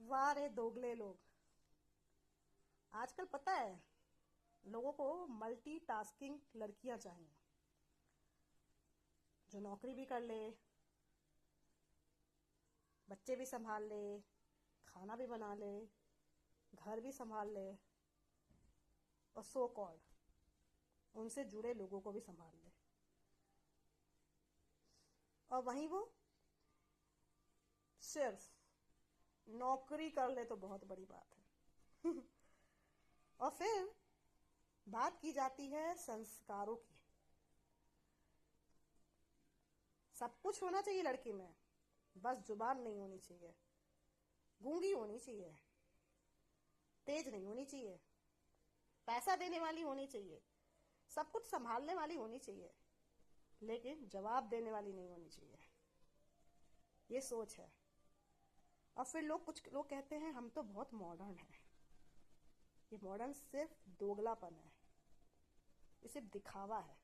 वाह रे दोगले लोग। आजकल पता है लोगों को मल्टीटास्किंग लड़कियां चाहिए, जो नौकरी भी कर ले, बच्चे भी संभाल ले, खाना भी बना ले, घर भी संभाल ले और सो कॉल्ड उनसे जुड़े लोगों को भी संभाल ले। और वहीं वो सिर्फ नौकरी कर ले तो बहुत बड़ी बात है। और फिर बात की जाती है संस्कारों की। सब कुछ होना चाहिए लड़की में, बस जुबान नहीं होनी चाहिए, गूंगी होनी चाहिए, तेज नहीं होनी चाहिए, पैसा देने वाली होनी चाहिए, सब कुछ संभालने वाली होनी चाहिए, लेकिन जवाब देने वाली नहीं होनी चाहिए। ये सोच है। और फिर कुछ लोग कहते हैं हम तो बहुत मॉडर्न हैं। ये मॉडर्न सिर्फ दोगलापन है, ये सिर्फ दिखावा है।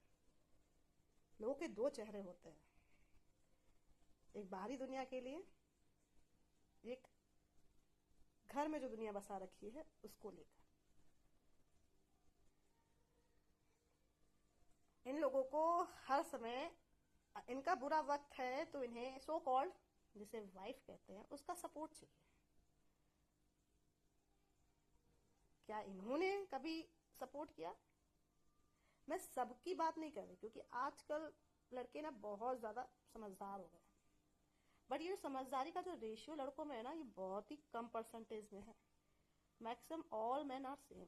लोगों के दो चेहरे होते हैं, एक बाहरी दुनिया के लिए, एक घर में जो दुनिया बसा रखी है उसको लेकर। इन लोगों को हर समय इनका बुरा वक्त है तो इन्हें सो कॉल्ड, जिसे वाइफ कहते हैं, उसका सपोर्ट चाहिए। क्या इन्होंने कभी सपोर्ट किया? मैं सबकी बात नहीं कर रही, क्योंकि आजकल लड़के ना बहुत ज्यादा समझदार हो गए। बट ये समझदारी का जो रेशियो लड़कों में है ना, ये बहुत ही कम परसेंटेज में है। Maximum all man are same.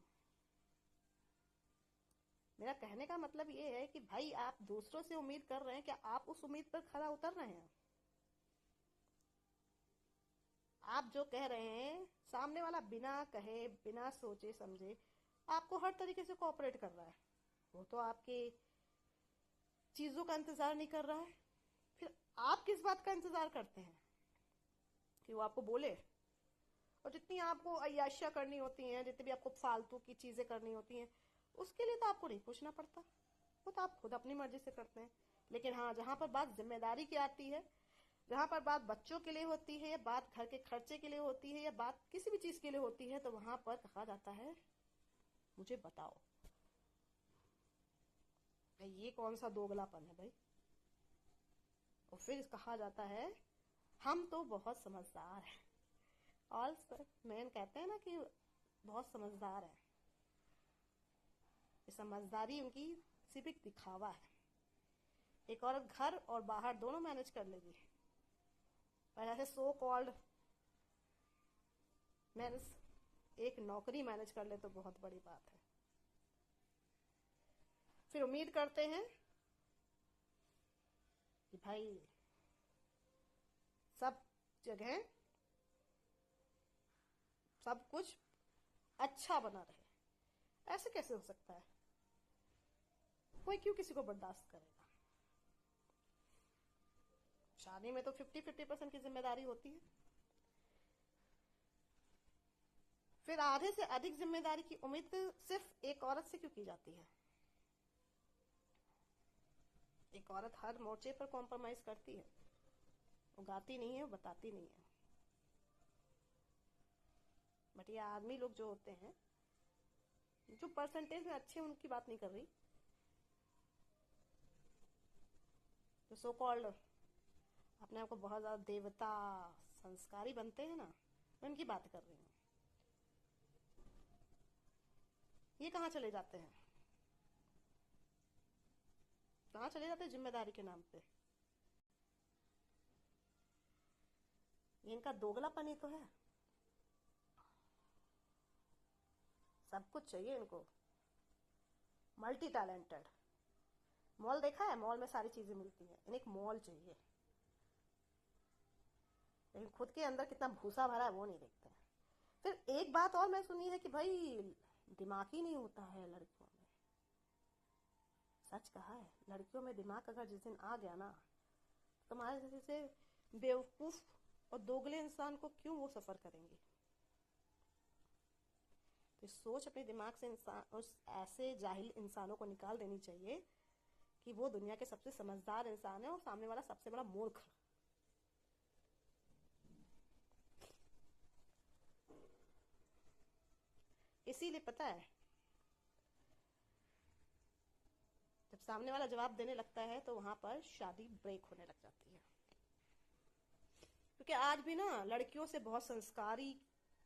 मेरा कहने का मतलब ये है कि भाई आप दूसरों से उम्मीद कर रहे हैं, क्या आप उस उम्मीद पर खरा उतर रहे हैं? आप जो कह रहे हैं सामने वाला बिना कहे, बिना सोचे समझे आपको हर तरीके से कोऑपरेट कर रहा है। वो तो आपके चीजों का इंतजार नहीं कर रहा है, फिर आप किस बात का इंतजार करते हैं कि वो आपको बोले? और जितनी आपको अय्याशियां करनी होती हैं, जितनी भी आपको फालतू की चीजें करनी होती हैं, उसके लिए तो आपको नहीं पूछना पड़ता, वो तो आप खुद अपनी मर्जी से करते हैं। लेकिन हाँ, जहां पर बात जिम्मेदारी की आती है, जहां पर बात बच्चों के लिए होती है, या बात घर के खर्चे के लिए होती है, या बात किसी भी चीज के लिए होती है, तो वहां पर कहा जाता है मुझे बताओ। ये कौन सा दोगलापन है भाई? और फिर कहा जाता है हम तो बहुत समझदार हैं। ऑल मैन कहते हैं ना कि बहुत समझदार है। ये समझदारी उनकी सिर्फ एक दिखावा है। एक औरत घर और बाहर दोनों मैनेज कर लेगी, पर ऐसे सो कॉल्ड मैनेज एक नौकरी मैनेज कर ले तो बहुत बड़ी बात है। फिर उम्मीद करते हैं कि भाई सब जगह सब कुछ अच्छा बना रहे। ऐसे कैसे हो सकता है? कोई क्यों किसी को बर्दाश्त करेगा? शादी में तो 50-50% की जिम्मेदारी होती है। फिर आधे से अधिक जिम्मेदारी की उम्मीद सिर्फ एक औरत से क्यों की जाती है? एक औरत हर मोर्चे पर कॉम्प्रोमाइज करती है, वो गाती नहीं है, वो बताती नहीं है। बट ये आदमी लोग जो होते हैं, जो परसेंटेज में अच्छे, उनकी बात नहीं कर रही, जो सो कॉल्ड अपने आप को बहुत ज्यादा देवता संस्कारी बनते हैं ना, मैं उनकी बात कर रही हूँ। ये कहाँ चले जाते हैं? कहाँ चले जाते हैं जिम्मेदारी के नाम पे? ये इनका दोगलापन ही तो है। सब कुछ चाहिए इनको, मल्टी टैलेंटेड। मॉल देखा है? मॉल में सारी चीजें मिलती हैं, इन्हें एक मॉल चाहिए, लेकिन खुद के अंदर कितना भूसा भरा है वो नहीं देखते हैं। फिर एक बात और मैं सुनी है कि भाई दिमाग ही नहीं होता है लड़कियों में। सच कहा है, लड़कियों में दिमाग अगर जिस दिन आ गया ना, तो तुम्हारे जैसे बेवकूफ और दोगले इंसान को क्यों वो सफर करेंगे? तो सोच अपने दिमाग से इंसान उस ऐसे जाहिल इंसानों को निकाल देनी चाहिए कि वो दुनिया के सबसे समझदार इंसान है और सामने वाला सबसे बड़ा मूर्ख। इसीलिए पता है, जब सामने वाला जवाब देने लगता है तो वहां पर शादी ब्रेक होने लग जाती है। क्योंकि आज भी ना लड़कियों से बहुत संस्कारी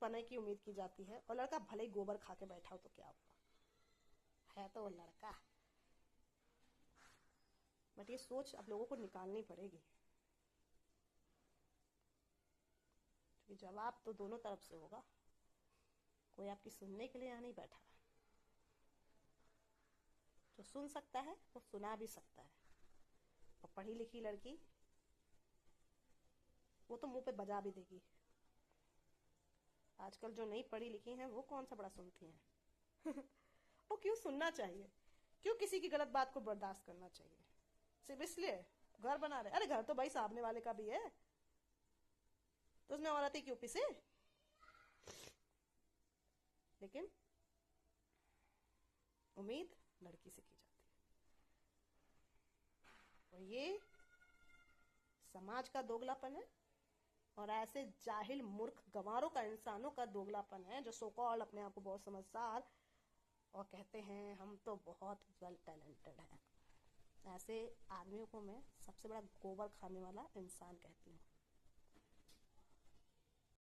पने की उम्मीद की जाती है, और लड़का भले ही गोबर खा के बैठा हो तो क्या हुआ, है तो वो लड़का। बट ये सोच आप लोगों को निकालनी पड़ेगी, क्योंकि जवाब तो दोनों तरफ से होगा, कोई आपकी सुनने के लिए यहाँ नहीं बैठा। जो सुन सकता है वो सुना भी सकता है, और पढ़ी लिखी लड़की वो तो मुंह पे बजा भी देगी। आजकल जो नहीं पढ़ी लिखी हैं वो कौन सा बड़ा सुनती हैं। वो क्यों सुनना चाहिए, क्यों किसी की गलत बात को बर्दाश्त करना चाहिए, सिर्फ इसलिए घर बना रहे। अरे घर तो भाई सामने वाले का भी है, तो उसमें औरत ही क्यों पिसे। लेकिन उम्मीद लड़की से की जाती है, और ये समाज का दोगलापन है, और ऐसे जाहिल मूर्ख गंवारों का, इंसानों का दोगलापन है जो सो कॉल्ड अपने आप को बहुत समझदार और कहते हैं हम तो बहुत वेल टैलेंटेड हैं। ऐसे आदमियों को मैं सबसे बड़ा गोबर खाने वाला इंसान कहती हूँ।